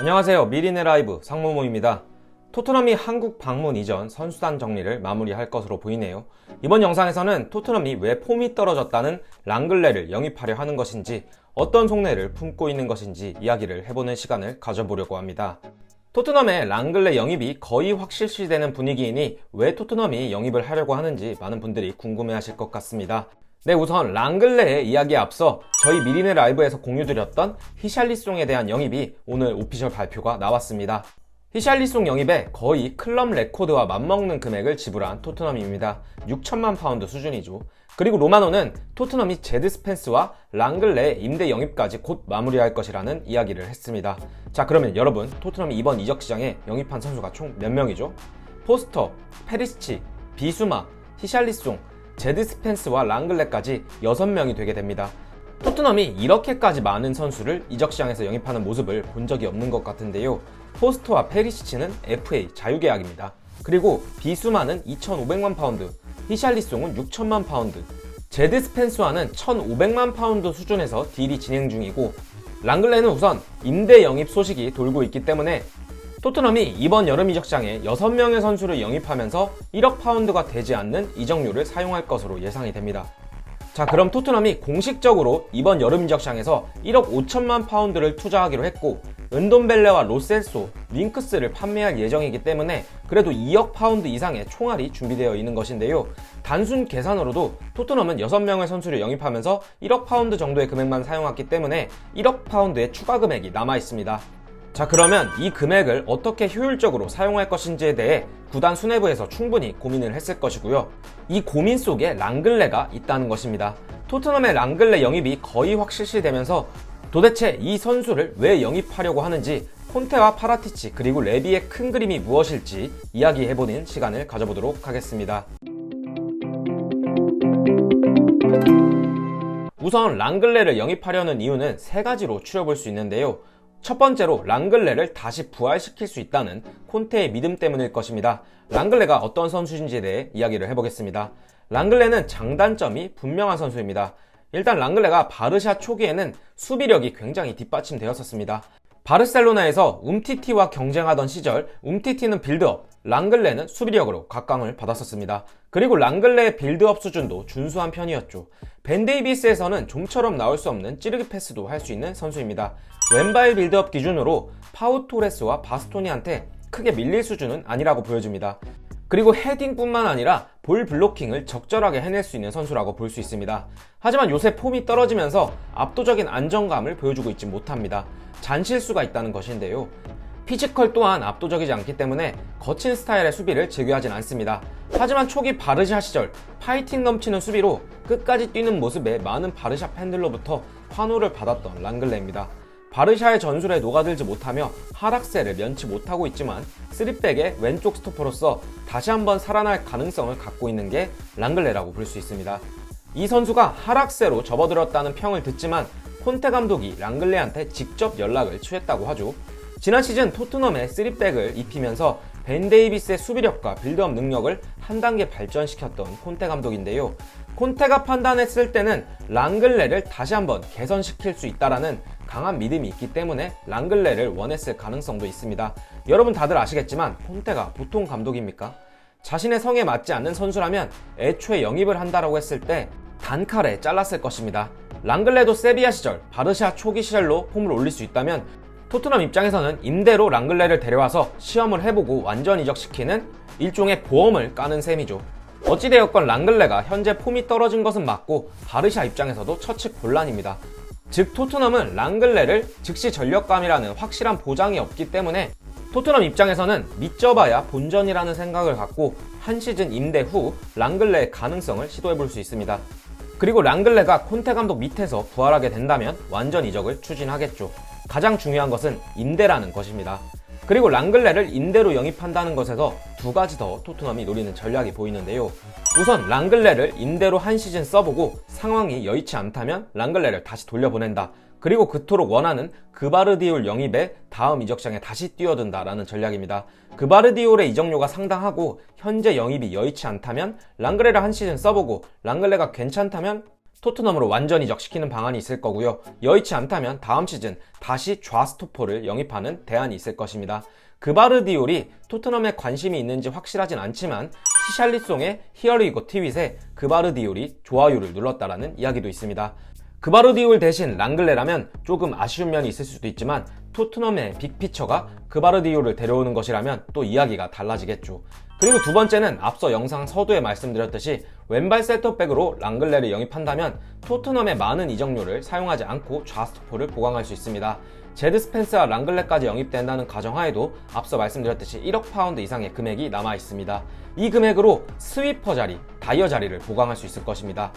안녕하세요. 미리네 라이브 상무모입니다. 토트넘이 한국 방문 이전 선수단 정리를 마무리할 것으로 보이네요. 이번 영상에서는 토트넘이 왜 폼이 떨어졌다는 랑글레를 영입하려 하는 것인지, 어떤 속내를 품고 있는 것인지 이야기를 해보는 시간을 가져보려고 합니다. 토트넘의 랑글레 영입이 거의 확실시되는 분위기이니 왜 토트넘이 영입을 하려고 하는지 많은 분들이 궁금해하실 것 같습니다. 네, 우선 랑글레의 이야기에 앞서 저희 미리네 라이브에서 공유드렸던 히샬리송에 대한 영입이 오늘 오피셜 발표가 나왔습니다. 히샬리송 영입에 거의 클럽 레코드와 맞먹는 금액을 지불한 토트넘입니다. 6천만 파운드 수준이죠. 그리고 로마노는 토트넘이 제드 스펜스와 랑글레 임대 영입까지 곧 마무리할 것이라는 이야기를 했습니다. 자, 그러면 여러분, 토트넘이 이번 이적 시장에 영입한 선수가 총 몇 명이죠? 포스터, 페리시치, 비수마, 히샬리송, 제드 스펜스와 랑글레까지 6명이 되게 됩니다. 토트넘이 이렇게까지 많은 선수를 이적 시장에서 영입하는 모습을 본 적이 없는 것 같은데요. 포스터와 페리시치는 FA 자유계약입니다. 그리고 비수마는 2,500만 파운드, 히샬리송은 6천만 파운드, 제드 스펜스와는 1,500만 파운드 수준에서 딜이 진행 중이고, 랑글레는 우선 임대 영입 소식이 돌고 있기 때문에 토트넘이 이번 여름 이적 시장에 6명의 선수를 영입하면서 1억 파운드가 되지 않는 이적료를 사용할 것으로 예상이 됩니다. 자, 그럼 토트넘이 공식적으로 이번 여름 이적 시장에서 1억 5천만 파운드를 투자하기로 했고, 은돈벨레와 로셀소, 윙크스를 판매할 예정이기 때문에 그래도 2억 파운드 이상의 총알이 준비되어 있는 것인데요. 단순 계산으로도 토트넘은 6명의 선수를 영입하면서 1억 파운드 정도의 금액만 사용했기 때문에 1억 파운드의 추가 금액이 남아 있습니다. 자, 그러면 이 금액을 어떻게 효율적으로 사용할 것인지에 대해 구단 수뇌부에서 충분히 고민을 했을 것이고요. 이 고민 속에 랑글레가 있다는 것입니다. 토트넘의 랑글레 영입이 거의 확실시되면서 도대체 이 선수를 왜 영입하려고 하는지, 콘테와 파라티치 그리고 레비의 큰 그림이 무엇일지 이야기해보는 시간을 가져보도록 하겠습니다. 우선 랑글레를 영입하려는 이유는 3가지로 추려볼 수 있는데요. 첫 번째로 랑글레를 다시 부활시킬 수 있다는 콘테의 믿음 때문일 것입니다. 랑글레가 어떤 선수인지에 대해 이야기를 해보겠습니다. 랑글레는 장단점이 분명한 선수입니다. 일단 랑글레가 바르샤 초기에는 수비력이 굉장히 뒷받침되었었습니다. 바르셀로나에서 움티티와 경쟁하던 시절 움티티는 빌드업, 랑글레는 수비력으로 각광을 받았었습니다. 그리고 랑글레의 빌드업 수준도 준수한 편이었죠. 벤 데이비스에서는 좀처럼 나올 수 없는 찌르기 패스도 할 수 있는 선수입니다. 왼발 빌드업 기준으로 파우 토레스와 바스토니한테 크게 밀릴 수준은 아니라고 보여집니다. 그리고 헤딩뿐만 아니라 볼 블로킹을 적절하게 해낼 수 있는 선수라고 볼 수 있습니다. 하지만 요새 폼이 떨어지면서 압도적인 안정감을 보여주고 있지 못합니다. 잔실수가 있다는 것인데요. 피지컬 또한 압도적이지 않기 때문에 거친 스타일의 수비를 즐겨하진 않습니다. 하지만 초기 바르샤 시절 파이팅 넘치는 수비로 끝까지 뛰는 모습에 많은 바르샤 팬들로부터 환호를 받았던 랑글레입니다. 바르샤의 전술에 녹아들지 못하며 하락세를 면치 못하고 있지만 3백의 왼쪽 스토퍼로서 다시 한번 살아날 가능성을 갖고 있는 게 랑글레라고 볼 수 있습니다. 이 선수가 하락세로 접어들었다는 평을 듣지만 콘테 감독이 랑글레한테 직접 연락을 취했다고 하죠. 지난 시즌 토트넘의 3백을 입히면서 벤 데이비스의 수비력과 빌드업 능력을 한 단계 발전시켰던 콘테 감독인데요. 콘테가 판단했을 때는 랑글레를 다시 한번 개선시킬 수 있다라는 강한 믿음이 있기 때문에 랑글레를 원했을 가능성도 있습니다. 여러분 다들 아시겠지만 콘테가 보통 감독입니까? 자신의 성에 맞지 않는 선수라면 애초에 영입을 한다라고 했을 때 단칼에 잘랐을 것입니다. 랑글레도 세비야 시절, 바르샤 초기 시절로 폼을 올릴 수 있다면 토트넘 입장에서는 임대로 랑글레를 데려와서 시험을 해보고 완전 이적시키는 일종의 보험을 까는 셈이죠. 어찌되었건 랑글레가 현재 폼이 떨어진 것은 맞고 바르샤 입장에서도 처치 곤란입니다. 즉 토트넘은 랑글레를 즉시 전력감이라는 확실한 보장이 없기 때문에 토트넘 입장에서는 믿져봐야 본전이라는 생각을 갖고 한 시즌 임대 후 랑글레의 가능성을 시도해볼 수 있습니다. 그리고 랑글레가 콘테 감독 밑에서 부활하게 된다면 완전 이적을 추진하겠죠. 가장 중요한 것은 임대라는 것입니다. 그리고 랑글레를 임대로 영입한다는 것에서 2가지 더 토트넘이 노리는 전략이 보이는데요. 우선 랑글레를 임대로 한 시즌 써보고 상황이 여의치 않다면 랑글레를 다시 돌려보낸다. 그리고 그토록 원하는 그바르디올 영입에 다음 이적 시장에 다시 뛰어든다라는 전략입니다. 그바르디올의 이적료가 상당하고 현재 영입이 여의치 않다면 랑글레를 한 시즌 써보고 랑글레가 괜찮다면 토트넘으로 완전 이적시키는 방안이 있을 거고요. 여의치 않다면 다음 시즌 다시 좌스토포를 영입하는 대안이 있을 것입니다. 그바르디올이 토트넘에 관심이 있는지 확실하진 않지만 히샬리송의 히어리고 트윗에 그바르디올이 좋아요를 눌렀다라는 이야기도 있습니다. 그바르디올 대신 랑글레라면 조금 아쉬운 면이 있을 수도 있지만 토트넘의 빅피처가 그바르디올을 데려오는 것이라면 또 이야기가 달라지겠죠. 그리고 두 번째는 앞서 영상 서두에 말씀드렸듯이 왼발 센터백으로 랑글레를 영입한다면 토트넘의 많은 이적료를 사용하지 않고 좌스토포를 보강할 수 있습니다. 제드 스펜스와 랑글레까지 영입된다는 가정하에도 앞서 말씀드렸듯이 1억 파운드 이상의 금액이 남아 있습니다. 이 금액으로 스위퍼 자리, 다이어 자리를 보강할 수 있을 것입니다.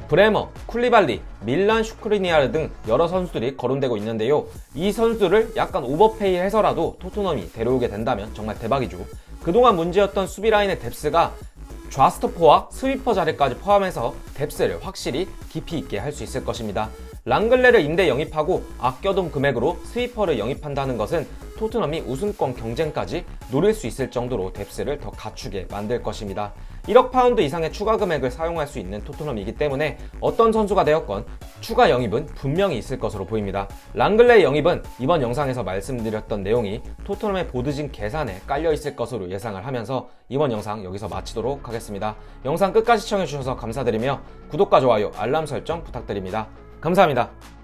브레머, 쿨리발리, 밀란 슈크리니아르 등 여러 선수들이 거론되고 있는데요. 이 선수들을 약간 오버페이 해서라도 토트넘이 데려오게 된다면 정말 대박이죠. 그동안 문제였던 수비라인의 뎁스가 좌스토퍼와 스위퍼 자리까지 포함해서 뎁스를 확실히 깊이 있게 할 수 있을 것입니다. 랑글레를 임대 영입하고 아껴둔 금액으로 스위퍼를 영입한다는 것은 토트넘이 우승권 경쟁까지 노릴 수 있을 정도로 뎁스를 더 갖추게 만들 것입니다. 1억 파운드 이상의 추가 금액을 사용할 수 있는 토트넘이기 때문에 어떤 선수가 되었건 추가 영입은 분명히 있을 것으로 보입니다. 랑글레의 영입은 이번 영상에서 말씀드렸던 내용이 토트넘의 보드진 계산에 깔려 있을 것으로 예상을 하면서 이번 영상 여기서 마치도록 하겠습니다. 영상 끝까지 시청해주셔서 감사드리며 구독과 좋아요, 알람 설정 부탁드립니다. 감사합니다.